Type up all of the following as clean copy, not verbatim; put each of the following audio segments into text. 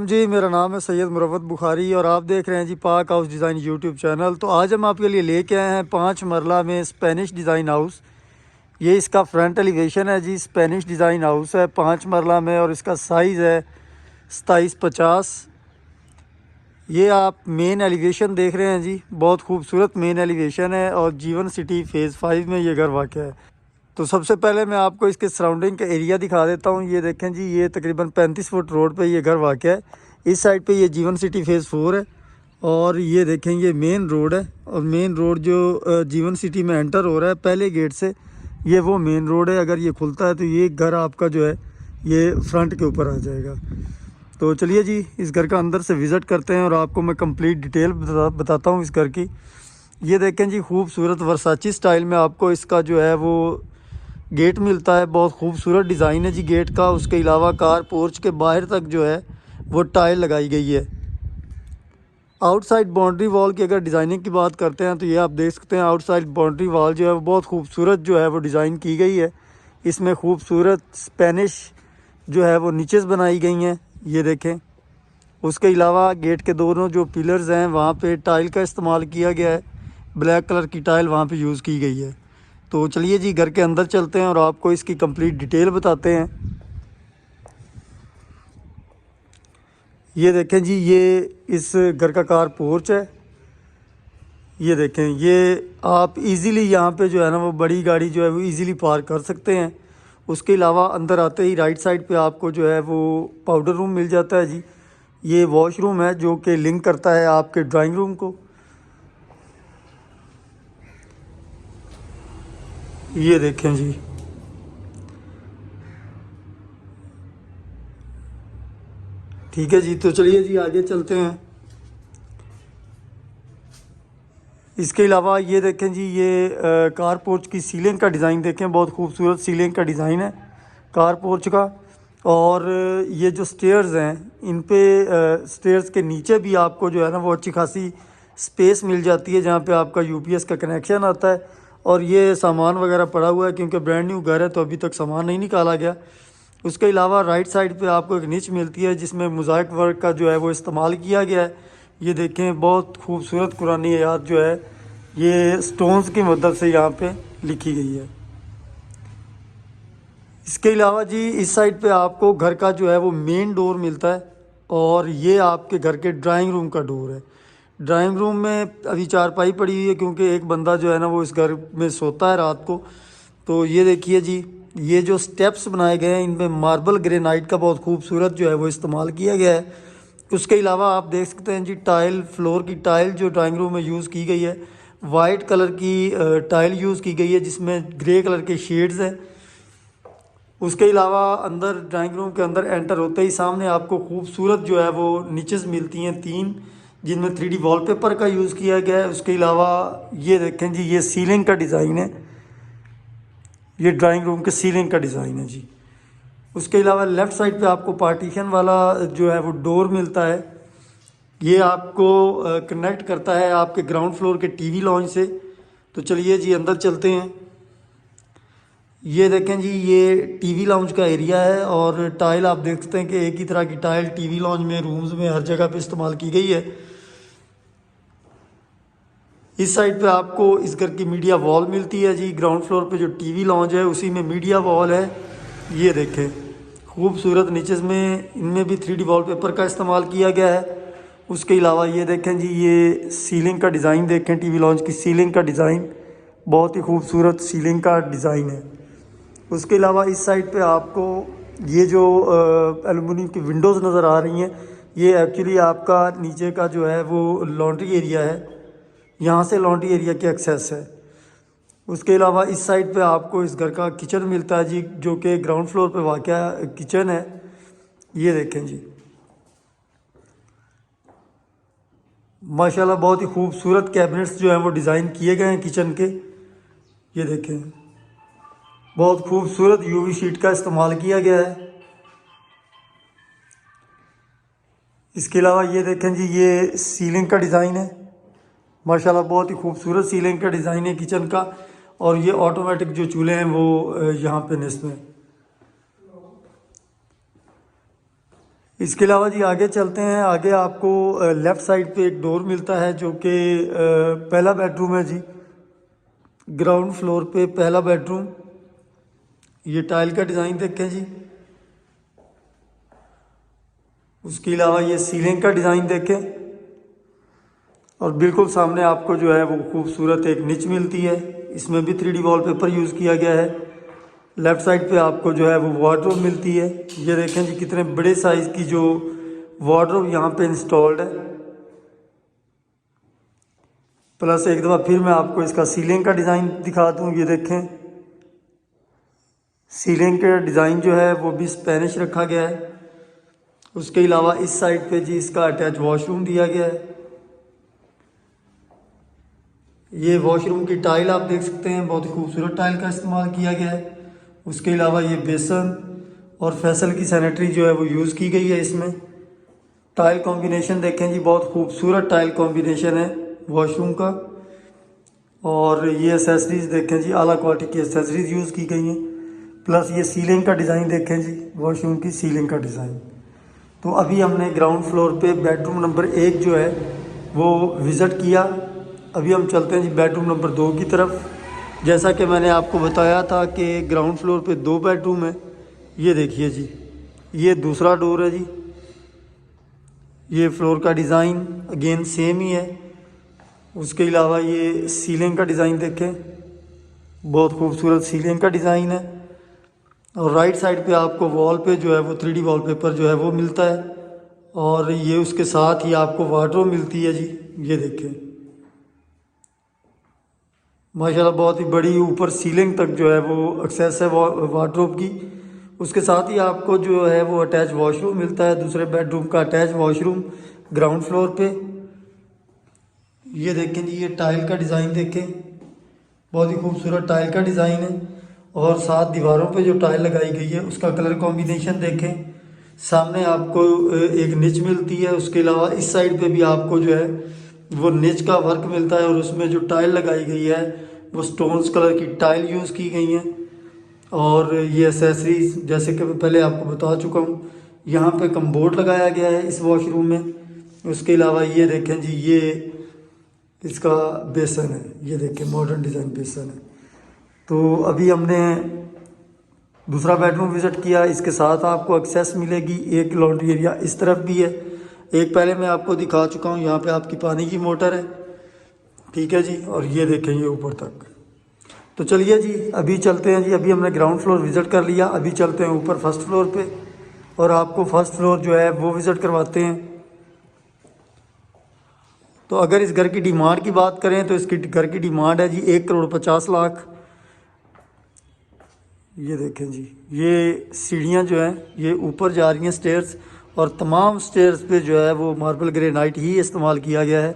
जी, मेरा नाम है सैयद मुरव्वत बुखारी और आप देख रहे हैं जी पाक हाउस डिज़ाइन यूट्यूब चैनल। तो आज हम आपके लिए लेके आए हैं 5 मरला में स्पेनिश डिज़ाइन हाउस। ये इसका फ्रंट एलिवेशन है जी। स्पेनिश डिज़ाइन हाउस है 5 मरला में और इसका साइज़ है 2750। ये आप मेन एलिवेशन देख रहे हैं जी, बहुत खूबसूरत मेन एलिवेशन है और जीवन सिटी फ़ेज़ 5 में ये घर वाक़ है। तो सबसे पहले मैं आपको इसके सराउंडिंग का एरिया दिखा देता हूँ। ये देखें जी, ये तकरीबन 35 फुट रोड पे ये घर वाक़ है। इस साइड पे ये जीवन सिटी फ़ेज़ 4 है और ये देखें ये मेन रोड है। और मेन रोड जो जीवन सिटी में एंटर हो रहा है पहले गेट से, ये वो मेन रोड है। अगर ये खुलता है तो ये घर आपका जो है ये फ्रंट के ऊपर आ जाएगा। तो चलिए जी, इस घर का अंदर से विज़िट करते हैं और आपको मैं कंप्लीट डिटेल बताता हूँ इस घर की। ये देखें जी, खूबसूरत वर्साची स्टाइल में आपको इसका जो है वो गेट मिलता है। बहुत खूबसूरत डिज़ाइन है जी गेट का। उसके अलावा कार पोर्च के बाहर तक जो है वो टाइल लगाई गई है। आउटसाइड बाउंड्री वॉल की अगर डिज़ाइनिंग की बात करते हैं तो ये आप देख सकते हैं, आउटसाइड बाउंड्री वॉल जो है वो बहुत खूबसूरत जो है वो डिज़ाइन की गई है। इसमें खूबसूरत स्पेनिश जो है वो नीचेस बनाई गई हैं, ये देखें। उसके अलावा गेट के दोनों जो पिलर्स हैं वहाँ पे टाइल का इस्तेमाल किया गया है। ब्लैक कलर की टाइल वहाँ पे यूज़ की गई है। तो चलिए जी, घर के अंदर चलते हैं और आपको इसकी कंप्लीट डिटेल बताते हैं। ये देखें जी, ये इस घर का कार पोर्च है। ये देखें, ये आप इजीली यहाँ पे जो है ना वो बड़ी गाड़ी जो है वो इजीली पार्क कर सकते हैं। उसके अलावा अंदर आते ही राइट साइड पे आपको जो है वो पाउडर रूम मिल जाता है जी। ये वॉशरूम है जो कि लिंक करता है आपके ड्राइंग रूम को। ये देखें जी, ठीक है जी। तो चलिए जी, आगे चलते हैं। इसके अलावा ये देखें जी, ये कार पोर्च की सीलिंग का डिज़ाइन देखें, बहुत खूबसूरत सीलिंग का डिज़ाइन है कार पोर्च का। और ये जो स्टेयर्स हैं इन पे स्टेयर्स के नीचे भी आपको जो है ना वो अच्छी खासी स्पेस मिल जाती है जहाँ पे आपका यूपीएस का कनेक्शन आता है। और ये सामान वगैरह पड़ा हुआ है क्योंकि ब्रांड न्यू घर है तो अभी तक सामान नहीं निकाला गया। उसके अलावा राइट साइड पे आपको एक निच मिलती है जिसमें मोज़ाइक वर्क का जो है वो इस्तेमाल किया गया है। ये देखें, बहुत खूबसूरत कुरानी आयत जो है ये स्टोन्स की मदद से यहाँ पे लिखी गई है। इसके अलावा जी, इस साइड पे आपको घर का जो है वो मेन डोर मिलता है और ये आपके घर के ड्राइंग रूम का डोर है। ड्राइंग रूम में अभी चारपाई पड़ी हुई है क्योंकि एक बंदा जो है ना वो इस घर में सोता है रात को। तो ये देखिए जी, ये जो स्टेप्स बनाए गए हैं इनमें मार्बल ग्रेनाइट का बहुत खूबसूरत जो है वो इस्तेमाल किया गया है। उसके अलावा आप देख सकते हैं जी, टाइल, फ्लोर की टाइल जो ड्राइंग रूम में यूज़ की गई है, वाइट कलर की टाइल यूज़ की गई है जिसमें ग्रे कलर के शेड्स हैं। उसके अलावा अंदर ड्राइंग रूम के अंदर एंटर होते ही सामने आपको खूबसूरत जो है वो निचेस मिलती हैं 3, जिनमें 3D वॉलपेपर का यूज़ किया गया है। उसके अलावा ये देखें जी, ये सीलिंग का डिज़ाइन है, ये ड्राइंग रूम के सीलिंग का डिज़ाइन है जी। उसके अलावा लेफ़्ट साइड पे आपको पार्टीशन वाला जो है वो डोर मिलता है। ये आपको कनेक्ट करता है आपके ग्राउंड फ्लोर के टीवी लॉन्ज से। तो चलिए जी, अंदर चलते हैं। ये देखें जी, ये टीवी लाउंज का एरिया है और टाइल आप देख सकते हैं कि एक ही तरह की टाइल टीवी लाउंज में, रूम्स में, हर जगह पे इस्तेमाल की गई है। इस साइड पे आपको इस घर की मीडिया वॉल मिलती है जी। ग्राउंड फ्लोर पे जो टीवी लॉन्ज है उसी में मीडिया वॉल है। ये देखें, खूबसूरत नीचे में इनमें भी 3D वॉलपेपर का इस्तेमाल किया गया है। उसके अलावा ये देखें जी, ये सीलिंग का डिज़ाइन देखें, टीवी लॉन्ज की सीलिंग का डिज़ाइन, बहुत ही खूबसूरत सीलिंग का डिज़ाइन है। उसके अलावा इस साइड पे आपको ये जो एलुमिनियम की विंडोज़ नज़र आ रही हैं, ये एक्चुअली आपका नीचे का जो है वो लॉन्ड्री एरिया है। यहाँ से लॉन्ड्री एरिया की एक्सेस है। उसके अलावा इस साइड पे आपको इस घर का किचन मिलता है जी, जो कि ग्राउंड फ्लोर पे वाक़या किचन है। ये देखें जी, माशाल्लाह बहुत ही खूबसूरत कैबिनेट्स जो हैं वो डिज़ाइन किए गए हैं किचन के। ये देखें, बहुत खूबसूरत यूवी शीट का इस्तेमाल किया गया है। इसके अलावा ये देखें जी, ये सीलिंग का डिज़ाइन है। माशाल्लाह बहुत ही खूबसूरत सीलिंग का डिज़ाइन है किचन का। और ये ऑटोमेटिक जो चूल्हे हैं वो यहाँ पे नस्ब हैं। इसके अलावा जी आगे चलते हैं। आगे आपको लेफ़्ट साइड पे एक डोर मिलता है जो कि पहला बेडरूम है जी, ग्राउंड फ्लोर पे पहला बेडरूम। ये टाइल का डिज़ाइन देखें जी। उसके अलावा ये सीलिंग का डिज़ाइन देखें और बिल्कुल सामने आपको जो है वो खूबसूरत एक निच मिलती है। इसमें भी 3D वॉलपेपर यूज़ किया गया है। लेफ़्ट साइड पे आपको जो है वो वार्डरोब मिलती है। ये देखें जी कितने बड़े साइज़ की जो वार्डरोब यहाँ पे इंस्टॉल्ड है। प्लस एक दफ़ा फिर मैं आपको इसका सीलिंग का डिज़ाइन दिखा दूँ। ये देखें सीलिंग का डिज़ाइन जो है वो भी स्पेनिश रखा गया है। उसके अलावा इस साइड पे जी इसका अटैच वॉशरूम दिया गया है। ये वॉशरूम की टाइल आप देख सकते हैं, बहुत ही खूबसूरत टाइल का इस्तेमाल किया गया है। उसके अलावा ये बेसन और फैसल की सैनिटरी जो है वो यूज़ की गई है। इसमें टाइल कॉम्बिनेशन देखें जी, बहुत खूबसूरत टाइल कॉम्बिनेशन है वॉशरूम का। और ये एसेसरीज देखें जी, आला क्वालिटी की एसेसरीज यूज़ की गई हैं। प्लस ये सीलिंग का डिज़ाइन देखें जी, वॉशरूम की सीलिंग का डिज़ाइन। तो अभी हमने ग्राउंड फ्लोर पे बेडरूम नंबर 1 जो है वो विज़िट किया। अभी हम चलते हैं जी बेडरूम नंबर 2 की तरफ। जैसा कि मैंने आपको बताया था कि ग्राउंड फ्लोर पे 2 बेडरूम है। ये देखिए जी, ये दूसरा डोर है जी। ये फ्लोर का डिज़ाइन अगेन सेम ही है। उसके अलावा ये सीलिंग का डिज़ाइन देखें, बहुत खूबसूरत सीलिंग का डिज़ाइन है। और राइट साइड पे आपको वॉल पे जो है वो 3D वॉलपेपर जो है वो मिलता है। और ये उसके साथ ही आपको वार्डरोब मिलती है जी। ये देखें माशाल्लाह बहुत ही बड़ी ऊपर सीलिंग तक जो है वो एक्सेस है वार्डरोब की। उसके साथ ही आपको जो है वो अटैच वॉशरूम मिलता है, दूसरे बेडरूम का अटैच वॉशरूम ग्राउंड फ्लोर पे। ये देखें जी, ये टाइल का डिज़ाइन देखें, बहुत ही खूबसूरत टाइल का डिज़ाइन है। और साथ दीवारों पे जो टाइल लगाई गई है उसका कलर कॉम्बिनेशन देखें। सामने आपको एक निच मिलती है। उसके अलावा इस साइड पे भी आपको जो है वो निच का वर्क मिलता है। और उसमें जो टाइल लगाई गई है वो स्टोन्स कलर की टाइल यूज़ की गई हैं। और ये एसेसरीज जैसे कि मैं पहले आपको बता चुका हूँ, यहाँ पे कमबोर्ड लगाया गया है इस वॉशरूम में। उसके अलावा ये देखें जी, ये इसका बेसन है। ये देखें मॉडर्न डिज़ाइन बेसन है। तो अभी हमने दूसरा बेडरूम विज़िट किया। इसके साथ आपको एक्सेस मिलेगी, एक लॉन्ड्री एरिया इस तरफ भी है। एक पहले मैं आपको दिखा चुका हूँ, यहाँ पे आपकी पानी की मोटर है, ठीक है जी। और ये देखें ये ऊपर तक। तो चलिए जी अभी चलते हैं जी। अभी हमने ग्राउंड फ्लोर विज़िट कर लिया, अभी चलते हैं ऊपर फर्स्ट फ्लोर पे और आपको फर्स्ट फ्लोर जो है वो विज़िट करवाते हैं। तो अगर इस घर की डिमांड की बात करें तो इसकी घर की डिमांड है जी 1,50,00,000। ये देखें जी, ये सीढ़ियाँ जो हैं ये ऊपर जा रही हैं स्टेयर्स। और तमाम स्टेयर्स पे जो है वो मार्बल ग्रेनाइट ही इस्तेमाल किया गया है।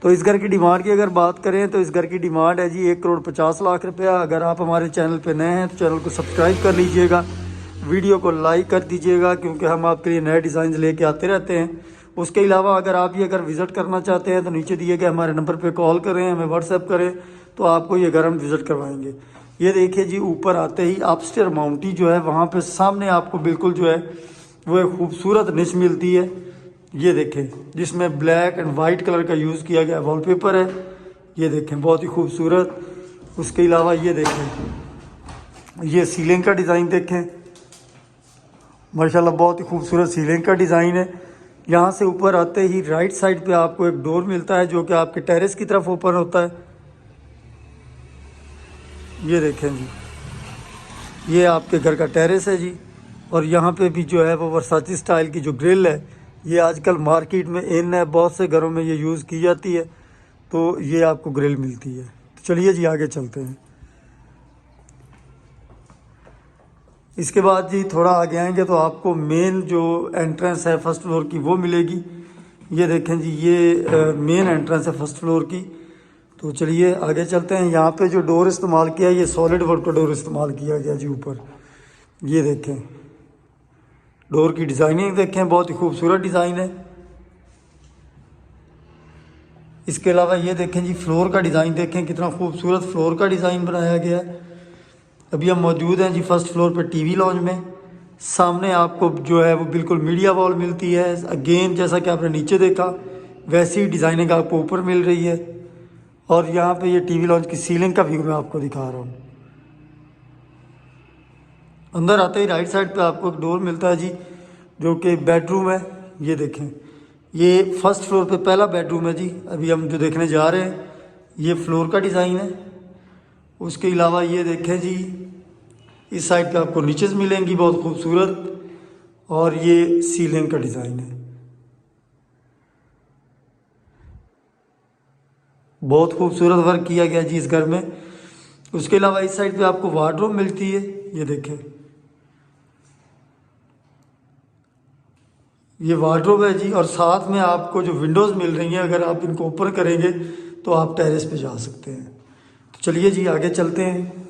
तो इस घर की डिमांड की अगर बात करें तो इस घर की डिमांड है जी 1,50,00,000 रुपया। अगर आप हमारे चैनल पे नए हैं तो चैनल को सब्सक्राइब कर लीजिएगा, वीडियो को लाइक कर दीजिएगा, क्योंकि हम आपके लिए नए डिज़ाइन लेके आते रहते हैं। उसके अलावा अगर आप ये घर विज़िट करना चाहते हैं तो नीचे दिए गए हमारे नंबर पे कॉल करें, हमें व्हाट्सएप करें, तो आपको ये घर हम विज़िट करवाएंगे। ये देखिए जी, ऊपर आते ही अपस्टेयर माउंटी जो है वहाँ पे सामने आपको बिल्कुल जो है वो एक खूबसूरत निच मिलती है। ये देखें, जिसमें ब्लैक एंड वाइट कलर का यूज़ किया गया वॉलपेपर है। ये देखें बहुत ही खूबसूरत। उसके अलावा ये देखें, ये सीलिंग का डिज़ाइन देखें, माशाल्लाह बहुत ही खूबसूरत सीलिंग का डिज़ाइन है। यहाँ से ऊपर आते ही राइट साइड पे आपको एक डोर मिलता है जो कि आपके टेरेस की तरफ ओपन होता है। ये देखें जी, ये आपके घर का टेरेस है जी। और यहाँ पे भी जो है वो वर्साची स्टाइल की जो ग्रिल है, ये आजकल मार्केट में इन है, बहुत से घरों में ये यूज़ की जाती है। तो ये आपको ग्रिल मिलती है। तो चलिए जी आगे चलते हैं। इसके बाद जी थोड़ा आगे आएंगे तो आपको मेन जो एंट्रेंस है फर्स्ट फ्लोर की वो मिलेगी। ये देखें जी, ये मेन एंट्रेंस है फर्स्ट फ्लोर की। तो चलिए आगे चलते हैं। यहाँ पे जो डोर इस्तेमाल किया है ये सॉलिड वुड का डोर इस्तेमाल किया गया जी ऊपर। ये देखें डोर की डिज़ाइनिंग देखें, बहुत ही खूबसूरत डिज़ाइन है। इसके अलावा ये देखें जी, फ्लोर का डिज़ाइन देखें, कितना खूबसूरत फ्लोर का डिज़ाइन बनाया गया है। अभी हम मौजूद हैं जी फर्स्ट फ्लोर पे टीवी लॉन्ज में। सामने आपको जो है वो बिल्कुल मीडिया वॉल मिलती है। अगेन जैसा कि आपने नीचे देखा वैसी ही डिज़ाइनिंग आपको ऊपर मिल रही है। और यहाँ पे ये टीवी लॉन्च की सीलिंग का व्यू मैं आपको दिखा रहा हूँ। अंदर आते ही राइट साइड पे आपको एक डोर मिलता है जी, जो कि बेडरूम है। ये देखें, ये फर्स्ट फ्लोर पे पहला बेडरूम है जी। अभी हम जो देखने जा रहे हैं ये फ्लोर का डिज़ाइन है। उसके अलावा ये देखें जी, इस साइड पे आपको नीचेस मिलेंगी बहुत खूबसूरत, और ये सीलिंग का डिज़ाइन है, बहुत खूबसूरत वर्क किया गया जी इस घर में। उसके अलावा इस साइड पे आपको वार्डरोब मिलती है। ये देखें, ये वार्डरोब है जी, और साथ में आपको जो विंडोज़ मिल रही हैं, अगर आप इनको ओपन करेंगे तो आप टेरेस पे जा सकते हैं। तो चलिए जी आगे चलते हैं।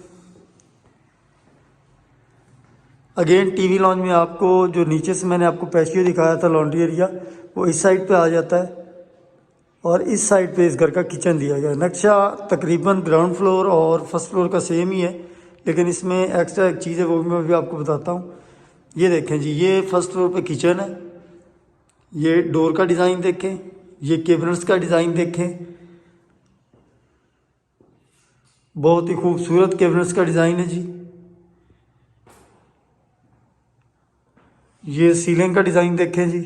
अगेन टीवी लॉन्च में आपको जो नीचे से मैंने आपको पैशियो दिखाया था लॉन्ड्री एरिया, वो इस साइड पे आ जाता है, और इस साइड पे इस घर का किचन दिया गया है। नक्शा तकरीबन ग्राउंड फ्लोर और फर्स्ट फ्लोर का सेम ही है, लेकिन इसमें एक्स्ट्रा एक चीज़ है, वो भी मैं भी आपको बताता हूँ। ये देखें जी, ये फर्स्ट फ्लोर पे किचन है। ये डोर का डिज़ाइन देखें, ये कैबिनेट्स का डिज़ाइन देखें, बहुत ही खूबसूरत कैबिनेट्स का डिज़ाइन है जी। ये सीलिंग का डिज़ाइन देखें जी।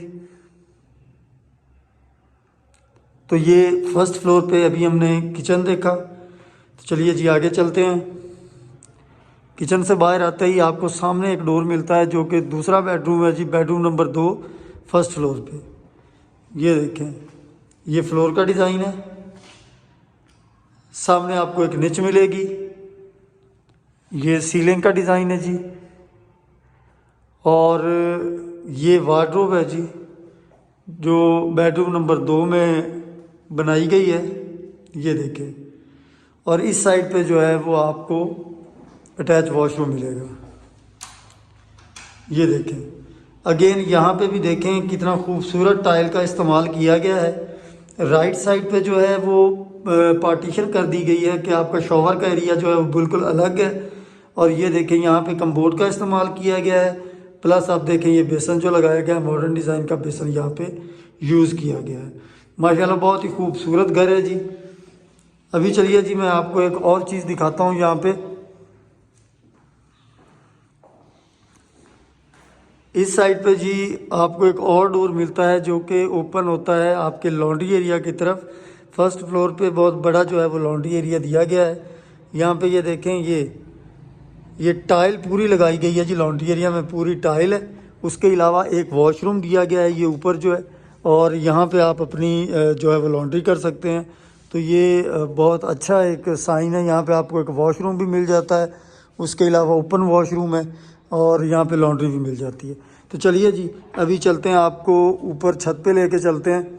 तो ये फर्स्ट फ्लोर पे अभी हमने किचन देखा। तो चलिए जी आगे चलते हैं। किचन से बाहर आते ही आपको सामने एक डोर मिलता है, जो कि दूसरा बेडरूम है जी, बेडरूम नंबर 2 फर्स्ट फ्लोर पे। ये देखें, ये फ्लोर का डिज़ाइन है। सामने आपको एक निच मिलेगी। ये सीलिंग का डिज़ाइन है जी, और ये वार्डरोब है जी, जो बेडरूम नंबर 2 में बनाई गई है। ये देखें, और इस साइड पे जो है वो आपको अटैच वॉशरूम मिलेगा। ये देखें, अगेन यहाँ पे भी देखें कितना खूबसूरत टाइल का इस्तेमाल किया गया है। राइट साइड पे जो है वो पार्टीशन कर दी गई है कि आपका शॉवर का एरिया जो है वो बिल्कुल अलग है। और ये देखें, यहाँ पे कम्बोर्ड का इस्तेमाल किया गया है। प्लस आप देखें ये बेसन जो लगाया गया है, मॉडर्न डिज़ाइन का बेसन यहाँ पे यूज़ किया गया है। माशाल्लाह बहुत ही खूबसूरत घर है जी। अभी चलिए जी मैं आपको एक और चीज़ दिखाता हूँ। यहाँ पे इस साइड पे जी आपको एक और डोर मिलता है, जो कि ओपन होता है आपके लॉन्ड्री एरिया की तरफ। फर्स्ट फ्लोर पे बहुत बड़ा जो है वो लॉन्ड्री एरिया दिया गया है। यहाँ पे ये देखें, ये टाइल पूरी लगाई गई है जी, लॉन्ड्री एरिया में पूरी टाइल है। उसके अलावा एक वॉशरूम दिया गया है ये ऊपर जो है, और यहाँ पे आप अपनी जो है वो लॉन्ड्री कर सकते हैं। तो ये बहुत अच्छा एक साइन है। यहाँ पे आपको एक वॉशरूम भी मिल जाता है, उसके अलावा ओपन वॉशरूम है, और यहाँ पे लॉन्ड्री भी मिल जाती है। तो चलिए जी अभी चलते हैं, आपको ऊपर छत पे लेके चलते हैं।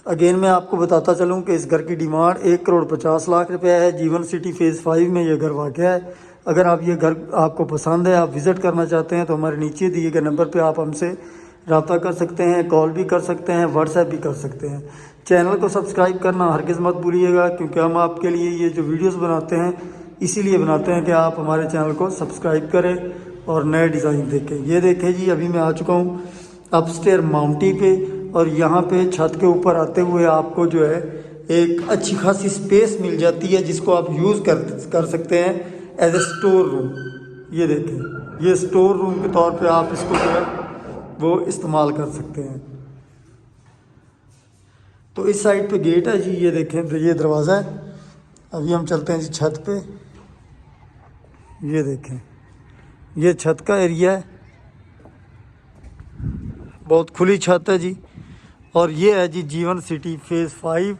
अगेन मैं आपको बताता चलूँ कि इस घर की डिमांड 1,50,00,000 रुपये है। जीवन सिटी फेज़ 5 में ये घर वाक़ है। अगर आप ये घर आपको पसंद है, आप विज़िट करना चाहते हैं, तो हमारे नीचे दिए गए नंबर पे आप हमसे रब्ता कर सकते हैं, कॉल भी कर सकते हैं, व्हाट्सएप भी कर सकते हैं। चैनल को सब्सक्राइब करना हरगिज़ मत भूलिएगा, क्योंकि हम आपके लिए ये जो वीडियोस बनाते हैं इसीलिए बनाते हैं कि आप हमारे चैनल को सब्सक्राइब करें और नए डिज़ाइन देखें। ये देखें जी, अभी मैं आ चुका हूँ अपस्टेयर माउंटी पे, और यहाँ पे छत के ऊपर आते हुए आपको जो है एक अच्छी खासी स्पेस मिल जाती है, जिसको आप यूज़ कर सकते हैं एज ए स्टोर रूम। ये देखें, ये स्टोर रूम के तौर पे आप इसको जो है वो इस्तेमाल कर सकते हैं। तो इस साइड पे गेट है जी, ये देखें, तो ये दरवाज़ा है। अभी हम चलते हैं जी छत पे। ये देखें, ये छत का एरिया है, बहुत खुली छत है जी। और ये है जी जीवन सिटी फेज़ 5।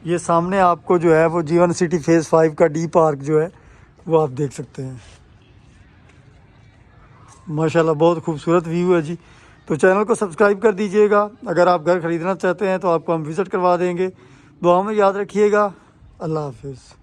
ये सामने आपको जो है वो जीवन सिटी फेज़ 5 का डी पार्क जो है वो आप देख सकते हैं। माशाल्लाह बहुत खूबसूरत व्यू है जी। तो चैनल को सब्सक्राइब कर दीजिएगा। अगर आप घर ख़रीदना चाहते हैं तो आपको हम विज़िट करवा देंगे। दुआ में याद रखिएगा। अल्लाह हाफिज़।